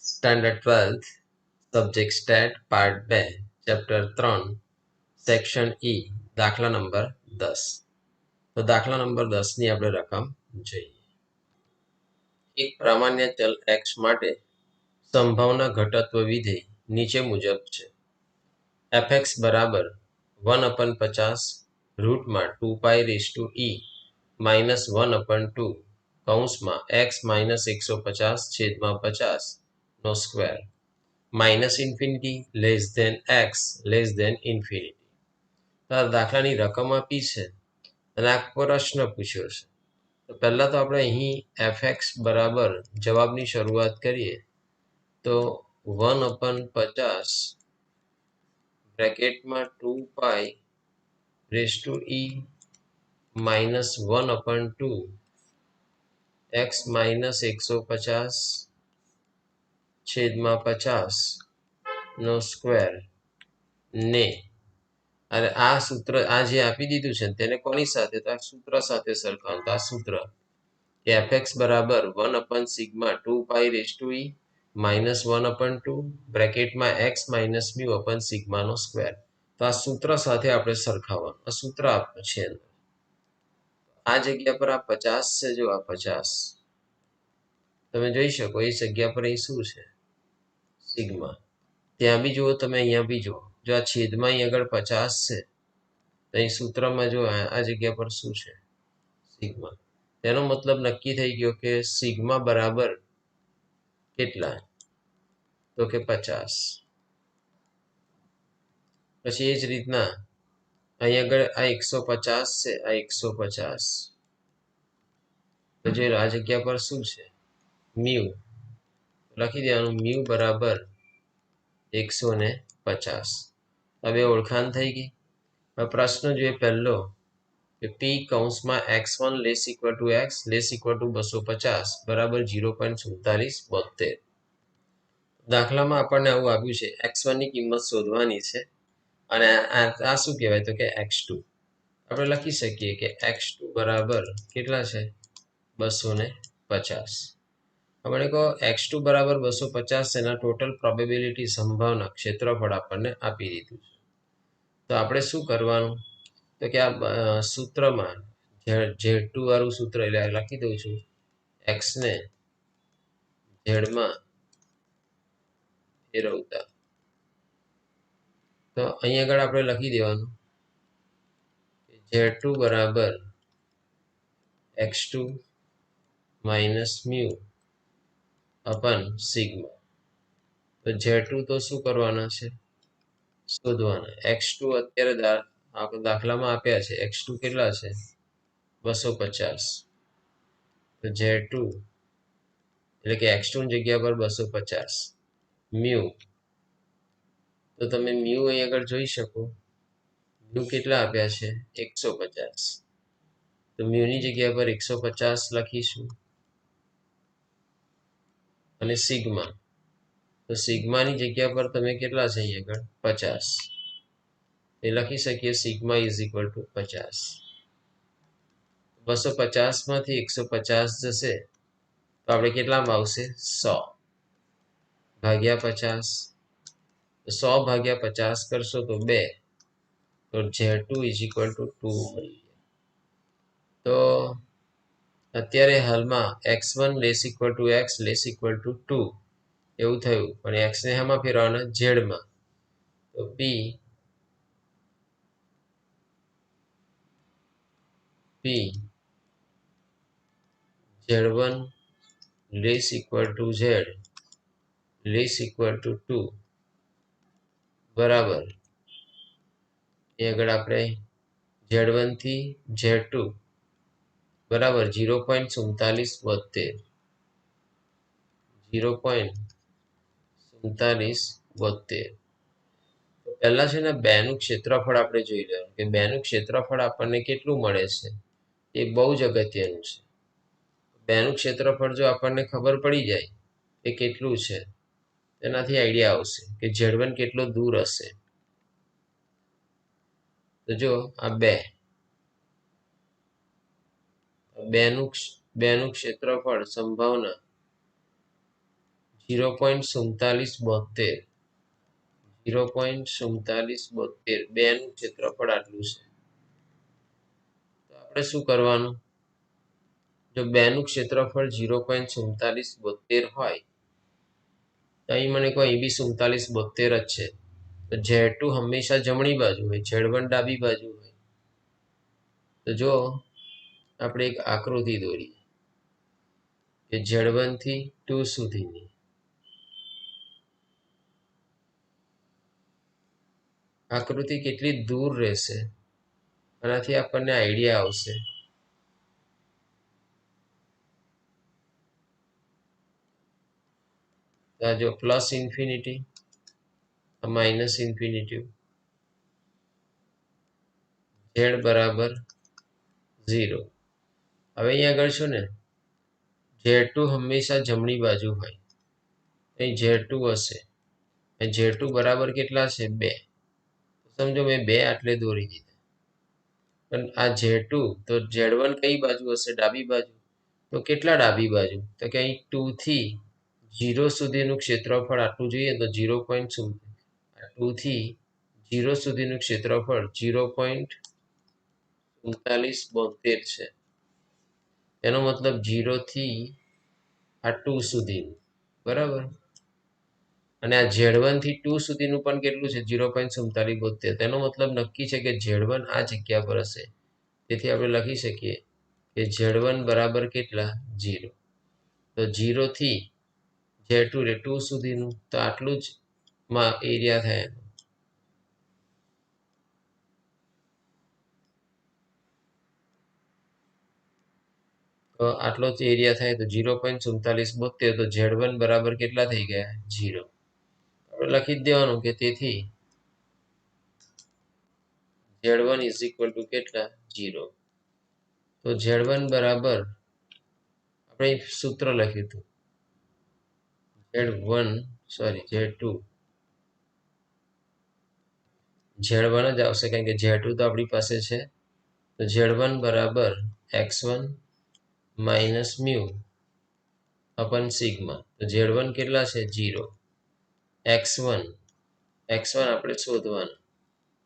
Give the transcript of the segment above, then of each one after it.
Standard 12th subject state part 2 chapter 3 section E દાખલા number 10. તો દાખલા નંબર 10 ની આપણે રકમ જોઈએ. એક પ્રામાણ્ય ચલ x માટે સંભાવના ઘટત્વ વિધેય નીચે મુજબ છે. fx બરાબર 1/50 રૂટમાં 2π e માઇનસ 1/2 કૌંસમાં x માઇનસ 150 છેદમાં 50 નો square minus infinity less than X less than infinity. દાખલાની રકમ આપી છે અને આ પ્રશ્ન પૂછ્યો છે. તો પહેલા તો આપણે અહીં fx બરાબર જવાબની શરૂઆત કરીએ તો 1/50 બ્રેકેટમાં 2π e માઇનસ 1/2 x માઇનસ 150 છેદમાં 50 નો સ્ક્વેર ને અને આ સૂત્ર આ જે આપી દીધું છે તેને કોની સાથે તો આ સૂત્ર સાથે સરખાવવાનું. તો આ સૂત્ર કે fx બરાબર 1/સિગ્મા 2π e માઇનસ 1/2 બ્રેકેટમાં x minus mu upon sigma નો સ્ક્વેર. તો આ સૂત્ર સાથે આપણે સરખાવવાનું. આ સૂત્ર આપ્યું છે. આ જગ્યા પર આ 50 છે. જો આ 50 તમે જોઈ શકો એ જગ્યા પર અહીં શું છે સિગ્મા. ત્યાં બી જુઓ તમે, અહીંયા બી જુઓ. જો આ છેદમાં અહીં આગળ 50 છે તો અહીં સૂત્રમાં જો આ જગ્યા પર શું છે સિગ્મા. તેનો મતલબ નક્કી થઈ ગયો કે સિગ્મા બરાબર કેટલા તો કે 50. પછી એ જ રીતના અહીં આગળ આ 150 છે, આ 150 તો જે આ જગ્યા પર શું છે મ્યુ. લખી દેવાનું મ્યુ બરાબર 150. હવે ઓળખાણ થઈ ગઈ. હવે પ્રશ્ન જોઈએ પહેલો કે પી કૌંસમાં x1 less equal to x less equal to 250 બરાબર 0.4772. દાખલામાં આપણને આવું આપ્યું છે. x1 ની કિંમત શોધવાની છે અને આ શું કહેવાય તો કે x2. આપણે લખી શકીએ કે x2 બરાબર કેટલા છે 250. આપણે કહો x2 બરાબર 250 એના ટોટલ પ્રોબેબિલિટી સંભાવના ક્ષેત્રફળ આપણને આપી દીધું છે. તો આપણે શું કરવાનું તો કે આ સૂત્રમાં Z2 વાળું સૂત્ર એટલે લખી દઉં છું x ને ઝેડમાં ફેરવતા. તો અહીં આગળ આપણે લખી દેવાનું Z2 બરાબર x2 minus mu upon sigma. તો Z2 તો શું કરવાના છે શોધવાના. x2 અત્યારે દાખલામાં આપ્યા છે. x2 કેટલા છે 250. તો Z2 એટલે કે x2 ની જગ્યા પર 250 મ્યુ. તો તમે મ્યુ અહીં આગળ જોઈ શકો મ્યુ કેટલા આપ્યા છે 150. તો મ્યુની જગ્યા પર 150 લખીશું અને સિગ્મા. તો સિગ્માની જગ્યા પર તમે કેટલા છે અહીં આગળ 50 એ લખી શકીએ સિગ્મા ઇઝ ઇક્વલ ટુ 50. 250 માંથી 150 જશે તો આપણે કેટલામાં આવશે 100 ભાગ્યા 50. 100 ભાગ્યા 50 કરશો તો 2. તો Z2 ઇઝ ઇક્વલ ટુ 2. તો અત્યારે હાલમાં x1 less equal to x less equal to 2 એવું થયું. પણ x ને હામાં ફેરવાના ઝેડમાં. તો p Z1 less equal to z less equal to 2 બરાબર એ આગળ આપણે Z1 થી Z2 બરાબર 0.4772. 0.4772. પહેલા છે ને બેનું ક્ષેત્રફળ આપણે જોઈ લેવાનું કે બેનું ક્ષેત્રફળ આપણને કેટલું મળે છે. એ બહુ જ અગત્યનું છે. બેનું ક્ષેત્રફળ જો આપણને ખબર પડી જાય કે કેટલું છે તેનાથી આઈડિયા આવશે કે Z1 કેટલો દૂર હશે. તો જો આ બેનું ક્ષેત્રફળ સંભાવના 0.4772 0.4772 બેનું ક્ષેત્રફળ આટલું છે. તો આપણે શું કરવાનું? જો બેનું ક્ષેત્રફળ 0.4772 હોય તો અહીં મને કોઈ અહીં બી 4772 જ છે. તો Z2 હંમેશા જમણી બાજુ હોય, Z1 ડાબી બાજુ હોય. તો જો આપણે એક આકૃતિ દોરીએ કે Z1 થી 2 સુધીની આકૃતિ કેટલી દૂર રહેશે આનાથી આપણને આઈડિયા આવશે. તો જો plus infinity, minus infinity, Z બરાબર 0. હવે અહીંયા આગળ શું ને Z2 હંમેશા જમણી બાજુ હોય, અહીં Z2 હશે, Z2 બરાબર કેટલા છે? 2. સમજો મેં 2 આટલે દોરી દીધા. પણ આ Z2 તો Z1 કઈ બાજુ હશે? ડાબી બાજુ. તો કેટલા ડાબી બાજુ? તો કે અહીં 2 થી 0 સુધીનું ક્ષેત્રફળ આટલું જોઈએ તો 2 થી 0 સુધીનું ક્ષેત્રફળ 0.4772 છે. એનો મતલબ 0 થી આ 2 સુધીનું, બરાબર. અને આ Z1 થી 2 સુધીનું પણ કેટલું છે? 0.4772. તેનો મતલબ નક્કી છે કે Z1 આ જગ્યા પર હશે. તેથી આપણે લખી શકીએ કે Z1 બરાબર કેટલા? 0. તો 0 થી Z2 એટલે 2 સુધીનું, તો આટલું જ એરિયા થાય. તો આટલો જ એરિયા થાય તો 0.4772. તો Z1 બરાબર કેટલા થઈ ગયા? 0. આપણે લખી જ દેવાનું કે તેથી Z1 ઇઝ ઇક્વલ ટુ કેટલા? 0. તો Z1 બરાબર આપણે સૂત્ર લખ્યું હતું Z2 Z1 જ આવશે કારણ કે Z2 તો આપણી પાસે છે. તો Z1 બરાબર x1 minus mu upon sigma. તો Z1 કેટલા છે? 0. x1 આપણે શોધવાનું,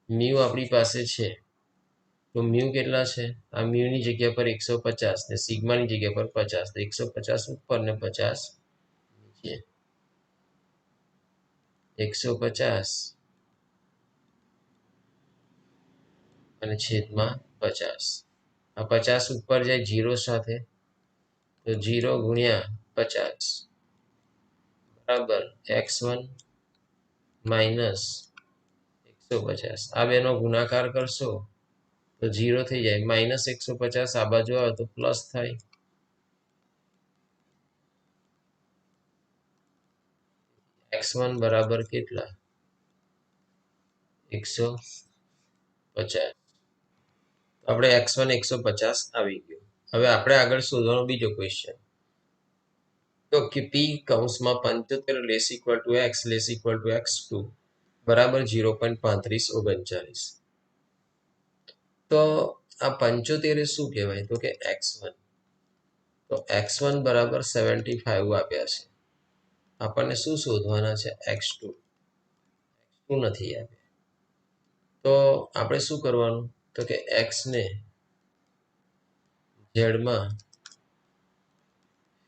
મ્યુ આપણી પાસે છે. તો મ્યુ કેટલા છે? આ મ્યુની જગ્યા પર 150 ને સિગ્માની જગ્યા પર 50. તો 150 ઉપર ને 50 નીચે. 150 અને છેદમાં 50. આ 50 ઉપર જાય 0 સાથે, તો 0 ગુણ્યા 50 બરાબર x1 માઇનસ 150. આ બેનો ગુણાકાર કરશો તો 0 થઈ જાય. માઇનસ 150 આ બાજુ આવે તો પ્લસ થાય. x1 બરાબર કેટલા? 150. આપણે x1 150 આવી ગયું. હવે આપણે આગળ શોધવાનો બીજો ક્વેશ્ચન. તો કે p કૌંસમાં 75 less equal to x less equal to x2 બરાબર 0.3539. તો આ 75 શું કહેવાય? તો કે x1. તો x1 બરાબર 75 આપ્યા છે. આપણને શું શોધવાના છે? x2 નથી આપ્યા. તો આપણે શું કરવાનું? તો કે x ને z માં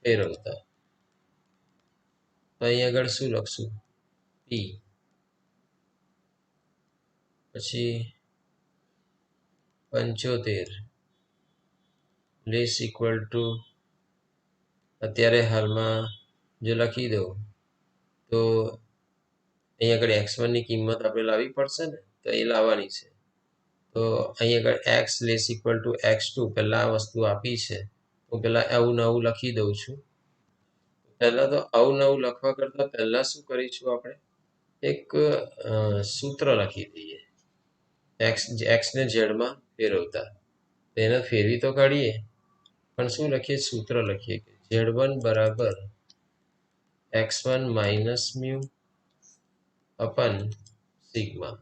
ફેરવતા. તો અહીં આગળ શું લખશું? p પછી 75 લેસ ઇક્વલ ટુ, અત્યારે હાલમાં જો લખી દો તો અહીં આગળ x1 ની કિંમત આપણે લાવવી પડશે ને, તો એ લાવવાની છે. તો અહીં આગળ x less equal to x2 પહેલા આ વસ્તુ આપી છે. હું પહેલા આવું નવું લખી દઉં છું. પહેલા તો આવું નવું લખવા કરતા પહેલા શું કરીશું? આપણે એક સૂત્ર લખી દઈએ. x ને z માં ફેરવતા. એને ફેરવી તો કાઢીએ, પણ શું લખીએ? સૂત્ર લખીએ કે Z1 બરાબર x1 minus mu upon sigma.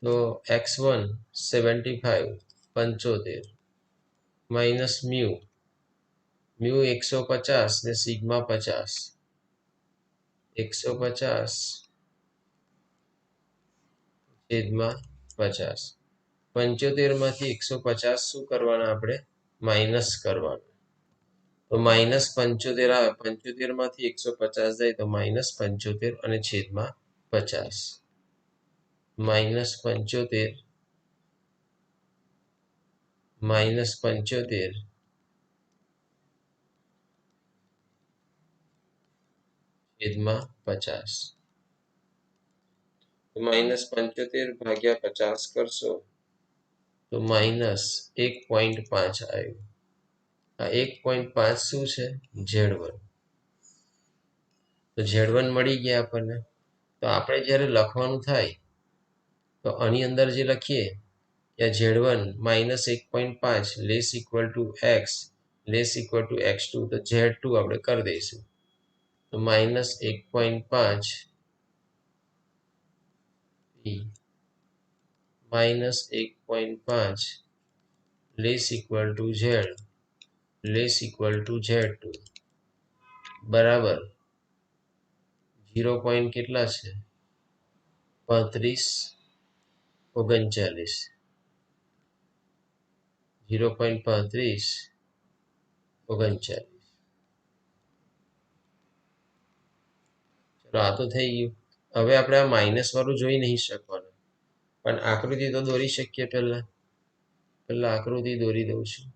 તો x1 75 માઇનસ મ્યુ 150 ને સિગ્મા 50. 150 છેદમાં 50. 75 માંથી 150 શું કરવાના આપણે? માઇનસ કરવાના. તો -75 આવે. 75 માંથી 150 જાય તો -75 અને છેદમાં 50. -75 -75 છેદમાં 50. -75 ભાગ્યા 50 કરશો તો -1.5 આવ્યું. આ 1.5 શું છે? Z1. તો Z1 મળી ગયા આપણને. તો આપણે જ્યારે લખવાનું થાય તો આની અંદર જે લખીએ કે Z1 -1.5 less equal to x less equal to x2, તો Z2 આપણે કરી દઈશું. તો -1.5 -1.5 less equal to Z less equal to Z2 બરાબર 0. કેટલા છે? 35 39. 0.35 39. ચલો, આ તો થઈ ગયું. હવે આપણે આ માઇનસ વાળું જોઈ નહીં શકવાનું, પણ આકૃતિ તો દોરી શકીએ. પહેલા આકૃતિ દોરી દઉં છું.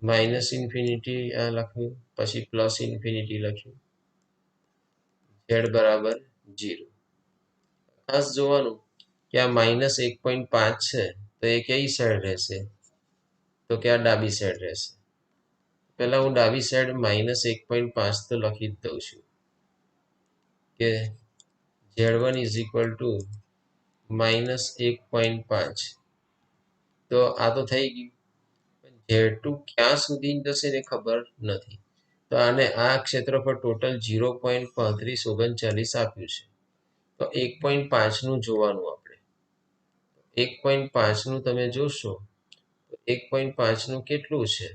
માઇનસ ઇન્ફિનિટી આ લખ્યું, પછી પ્લસ ઇન્ફિનિટી લખ્યું. Z બરાબર 0. ખાસ જોવાનું કે આ -1.5 છે તો એ કઈ સાઈડ રહેશે? તો કે આ ડાબી સાઈડ રહેશે. પહેલા હું ડાબી સાઈડ -1.5 તો લખી જ દઉં છું કે Z1 ઇઝ ઇક્વલ ટુ -1.5. તો આ તો થઈ ગયું. Z2 ક્યાં સુધી જશે એ ખબર નથી. તો આને આ ક્ષેત્રફળ ટોટલ 0.3539 આપ્યું છે. તો 1.5 નું જોવાનું આપણે. 1.5 નું તમે જોશો તો 1.5 નું કેટલું છે?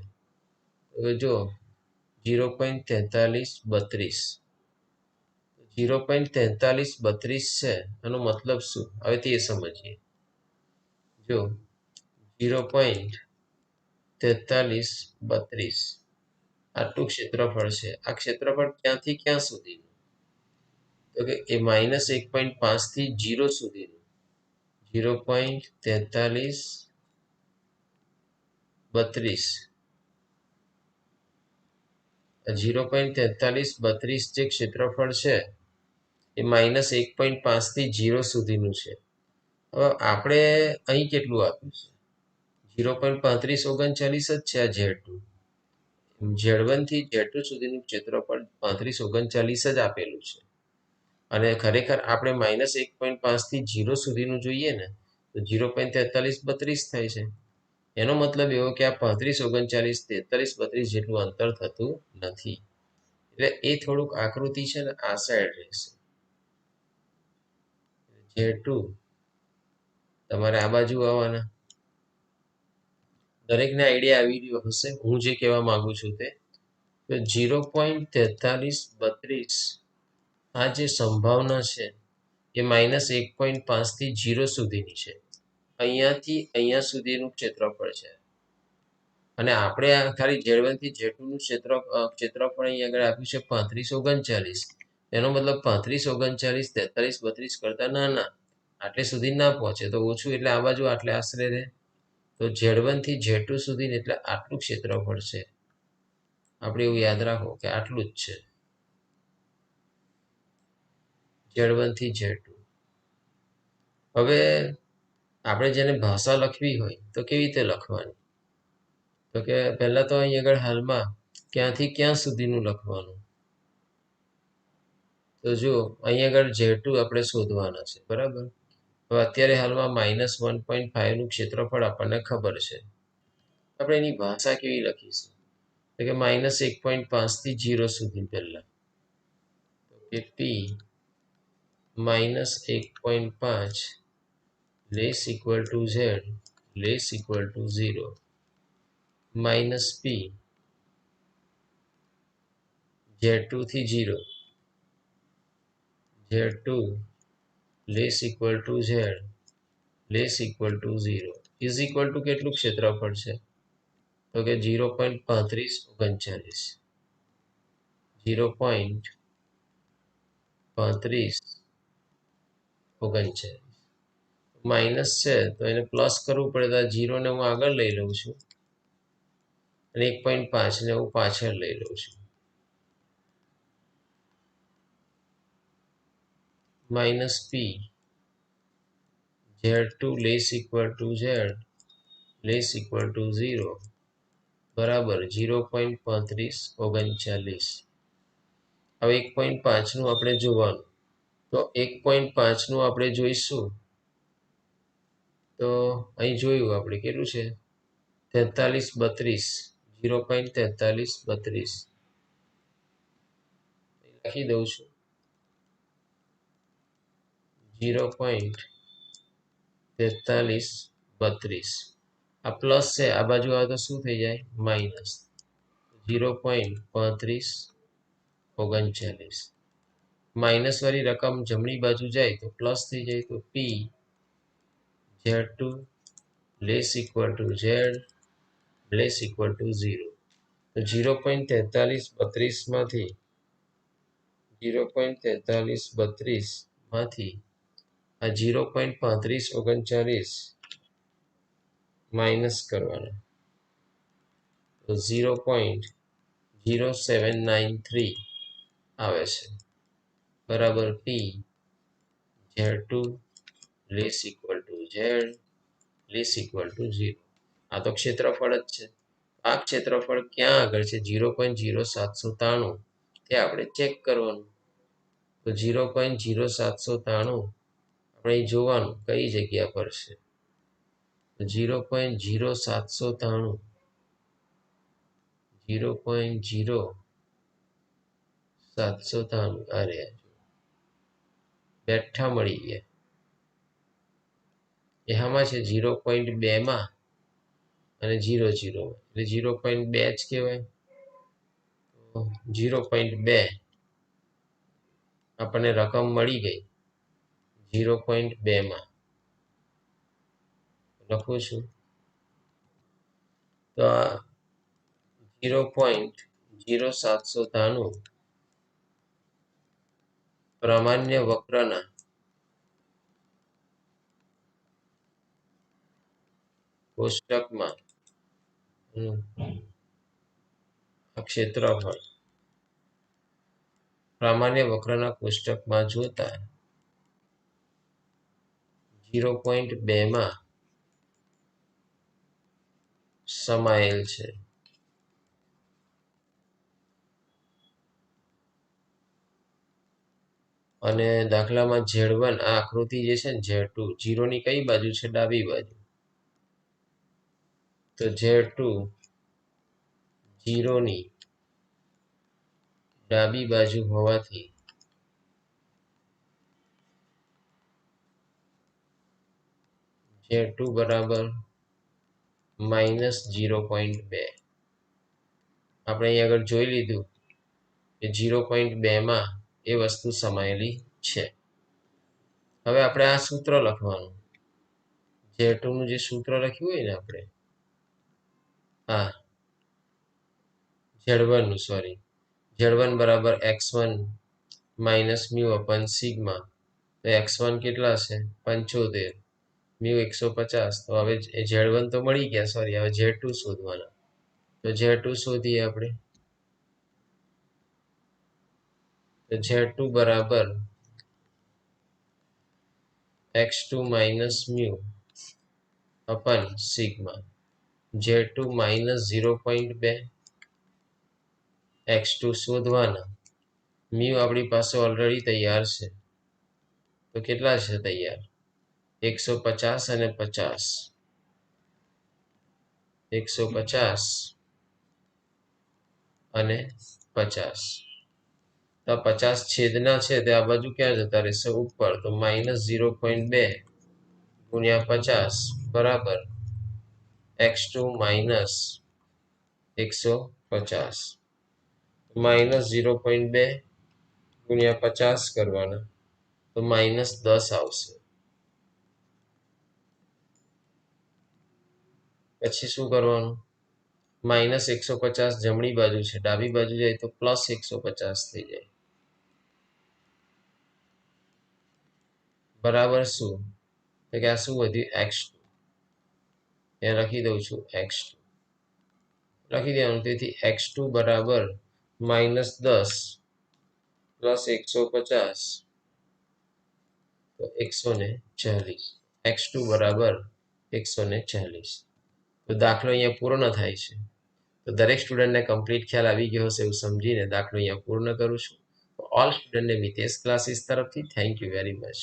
હવે જો 0.4332. 0.4332 છે, આનો મતલબ શું? હવે તે સમજીએ. જો 0.4332 આટલું ક્ષેત્રફળ છે. આ ક્ષેત્રફળ ક્યાંથી ક્યાં સુધીનું? તો કે એ -1.5 થી 0 સુધીનું. 0.4332. 0.4332 જે ક્ષેત્રફળ છે એ -1.5 થી 0 સુધીનું છે. હવે આપણે અહીં કેટલું આપ્યું છે? 0.3539 જ છે આ Z2. Z1 થી Z2 સુધીનું ક્ષેત્રફળ 3539 જ આપેલું છે. અને ખરેખર આપણે -1.5 થી 0 સુધીનું જોઈએ ને તો 0.4332 થાય છે. એનો મતલબ એવો કે આ 3539 4332 જેટલું અંતર થતું નથી. એટલે એ થોડુંક આકૃતિ છે ને આ સાઈડ રહેશે. Z2 તમારે આ બાજુ આવવાના. દરેકને આઈડિયા આવી રહ્યો હશે હું જે કહેવા માંગુ છું તે. તો 0.4332 આ જે સંભાવના છે એ -1.5 થી 0 સુધીની છે. અહીંયાથી અહીંયા સુધીનું ક્ષેત્રફળ છે. અને આપણે આ ખાલી Z1 થી Z2 નું ક્ષેત્રફળ અહીં આગળ આપ્યું છે 3539. એનો મતલબ 3539 4332 કરતા નાના. આટલે સુધી ના પહોંચે તો ઓછું એટલે આ બાજુ આટલે આશરે રહે. તો Z1 થી Z2 સુધી એટલે આટલું ક્ષેત્રફળ છે. આપણે એવું યાદ રાખો કે આટલું જ છે Z1 થી Z2. હવે આપણે જેને ભાષા લખવી હોય તો કેવી રીતે લખવાની? તો કે પહેલા તો અહીં આગળ હાલમાં ક્યાંથી ક્યાં સુધીનું લખવાનું. તો જો અહીં આગળ Z2 આપણે શોધવાના છે, બરાબર. હવે અત્યારે હાલમાં -1.5 નું ક્ષેત્રફળ આપણને ખબર છે. આપણે એની ભાષા કેવી લખીશું? તો કે -1.5 થી 0 સુધી પહેલા કે P -1.5 less equal to Z less equal to 0 minus P Z2 થી 0 Z2 less equal to Z less equal to 0 is equal to કેટલું ક્ષેત્રફળ છે તો કે 0.3539 0.3539 માઇનસ છે તો એને પ્લસ કરવું પડે તો 0 ને હું આગળ લઈ લઉં છું અને 1.5 ને હું પાછળ લઈ લઉં છું minus P Z2 less equal to Z less equal to 0 બરાબર 0.3539 હવે 1.5 નું આપણે જોવાનું તો 1.5 નું આપણે જોઈશું તો અહીં જોયું આપણે કેટલું છે 4332 0.4332 લખી દઉં છું 0.4332 આ પ્લસ છે આ બાજુ આવે તો શું થઈ જાય માઇનસ 0.3539 માઇનસ વાળી રકમ જમણી બાજુ જાય તો પ્લસ થઈ જાય તો P Z2 less equal to Z less equal to 0 તો 0.4332 માંથી 0.4332 માંથી આ 0.3539 માઇનસ કરવાના તો 0.0793 આવે છે બરાબર P Z2 less equal to Z less equal to 0 આ તો ક્ષેત્રફળ જ છે આ ક્ષેત્રફળ ક્યાં આગળ છે 0.0793 તે આપણે ચેક કરવાનું તો 0.0793 આપણે જોવાનું કઈ જગ્યા પર છે 0.0793 0.0793 અરે બેઠા મળી ગયા એ આમાં છે 0.2 માં અને 0 0 એટલે 0.2 જ કહેવાય 0.2 આપણને રકમ મળી ગઈ 0.2 માં લખું છું તો આ 0.0793 પ્રામાણ્ય વક્રના કોષ્ટકમાં ક્ષેત્રફળ પ્રામાણ્ય વક્રના કોષ્ટકમાં જોતા 0.2 માં સમાયેલ છે અને દાખલામાં Z1 આ આકૃતિ જે છે ને Z2 0 ની કઈ બાજુ છે ડાબી બાજુ તો Z2 0 ની ડાબી બાજુ હોવાથી Z2 બરાબર -0.2 આપણે અહીં આગળ જોઈ લીધું કે 0.2 માં એ વસ્તુ સમાયેલી છે હવે આપણે આ સૂત્ર લખવાનું Z2 નું જે સૂત્ર લખ્યું હોય ને આપણે હા Z1 નું સોરી Z1 બરાબર x1 minus mu upon sigma તો x1 કેટલા છે 75 મ્યુ 150 તો હવે Z1 તો મળી ગયા સોરી હવે Z2 શોધવાના તો Z2 શોધીએ આપણે તો Z2 બરાબર x2 minus mu upon sigma Z2 minus 0.2 x2 શોધવાના મ્યુ આપણી પાસે ઓલરેડી તૈયાર છે તો કેટલા છે તૈયાર 150 અને 50 150 અને 50 તો 50 છેદના છે તે આ બાજુ ક્યાં જતા રહેશે? ઉપર. તો -0.2 ગુણ્યા 50 બરાબર x2 માઇનસ 150. -0.2 ગુણ્યા 50 કરવાના તો -10 આવશે. પછી શું કરવાનું? -150 જમણી બાજુ છે, ડાબી બાજુ જાય તો +150 થઈ જાય. બરાબર શું? તો કે આ શું વધ્યું? x2. ત્યાં લખી દઉં છું x2 લખી દેવાનું. તેથી x2 બરાબર -10 પ્લસ 150 તો 140. x2 બરાબર 140. તો દાખલો અહીંયા પૂર્ણ થાય છે. તો દરેક સ્ટુડન્ટને કમ્પ્લીટ ખ્યાલ આવી ગયો હશે એવું સમજીને દાખલો અહીંયા પૂર્ણ કરું છું. ઓલ સ્ટુડન્ટને મિતેશ ક્લાસીસ તરફથી થેન્ક યુ વેરી મચ.